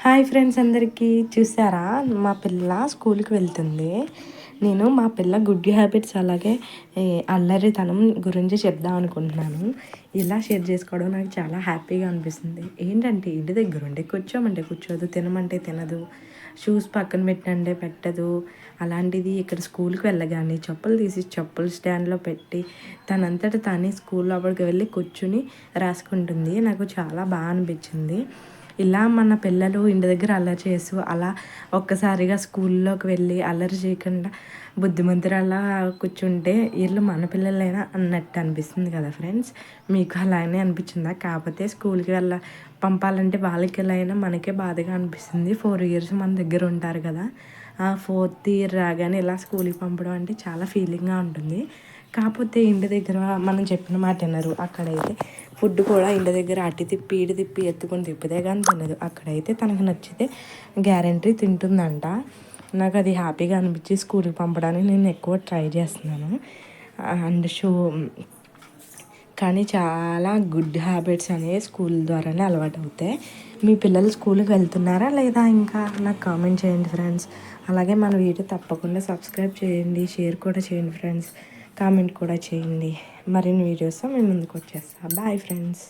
Hi friends అందరికీ చూసారా మా పిల్ల స్కూల్కి వెళ్తుంది. నేను మా పిల్ల గుడ్ హ్యాబిట్స్ అలాగే అల్లరితనం గురించి చెప్దాం అనుకుంటున్నాను. ఇలా షేర్ చేసుకోవడం నాకు చాలా హ్యాపీగా అనిపిస్తుంది. ఏంటంటే ఇంటి దగ్గర ఉండి కూర్చోమంటే కూర్చోదు, తినమంటే తినదు, షూస్ పక్కన పెట్టంటే పెట్టదు. అలాంటిది ఇక్కడ స్కూల్కి వెళ్ళగానే చెప్పులు తీసి చెప్పులు స్టాండ్లో పెట్టి తనంతట తానే స్కూల్ లోపలికి వెళ్ళి కూర్చుని రాసుకుంటుంది. నాకు చాలా బాగా అనిపించింది. ఇలా మన పిల్లలు ఇంటి దగ్గర అల్లరి చేస్తూ అలా ఒక్కసారిగా స్కూల్లోకి వెళ్ళి అల్లరి చేయకుండా బుద్ధిమంతురాలా కూర్చుంటే వీళ్ళు మన పిల్లలైనా అన్నట్టు అనిపిస్తుంది కదా ఫ్రెండ్స్. మీకు అలానే అనిపించిందా? కాకపోతే స్కూల్కి పంపాలంటే వాళ్ళకి ఎలా అయినా మనకే బాధగా అనిపిస్తుంది. 4 years మన దగ్గర ఉంటారు కదా. ఆ 4th year రాగానే ఇలా స్కూల్కి పంపడం అంటే చాలా ఫీలింగ్గా ఉంటుంది. కాకపోతే ఇంటి దగ్గర మనం చెప్పిన మాట వినరు. అక్కడైతే ఫుడ్ కూడా ఇంటి దగ్గర అటు తిప్పి ఇటు తిప్పి ఎత్తుకొని తిప్పితే కానీ తినదు. అక్కడైతే తనకు నచ్చితే గ్యారెంటీ తింటుందంట. నాకు అది హ్యాపీగా అనిపించి స్కూల్కి పంపడానికి నేను ఎక్కువ ట్రై చేస్తున్నాను. అండ్ కానీ చాలా గుడ్ హ్యాబిట్స్ అనేవి స్కూల్ ద్వారానే అలవాటు అవుతాయి. మీ పిల్లలు స్కూల్కి వెళ్తున్నారా లేదా ఇంకా నాకు కామెంట్ చేయండి ఫ్రెండ్స్. అలాగే మన వీడియో తప్పకుండా సబ్స్క్రైబ్ చేయండి, షేర్ కూడా చేయండి ఫ్రెండ్స్, కామెంట్ కూడా చేయండి. మరిన్ని వీడియోస్ మేము ముందుకు వచ్చేస్తాం. Bye friends.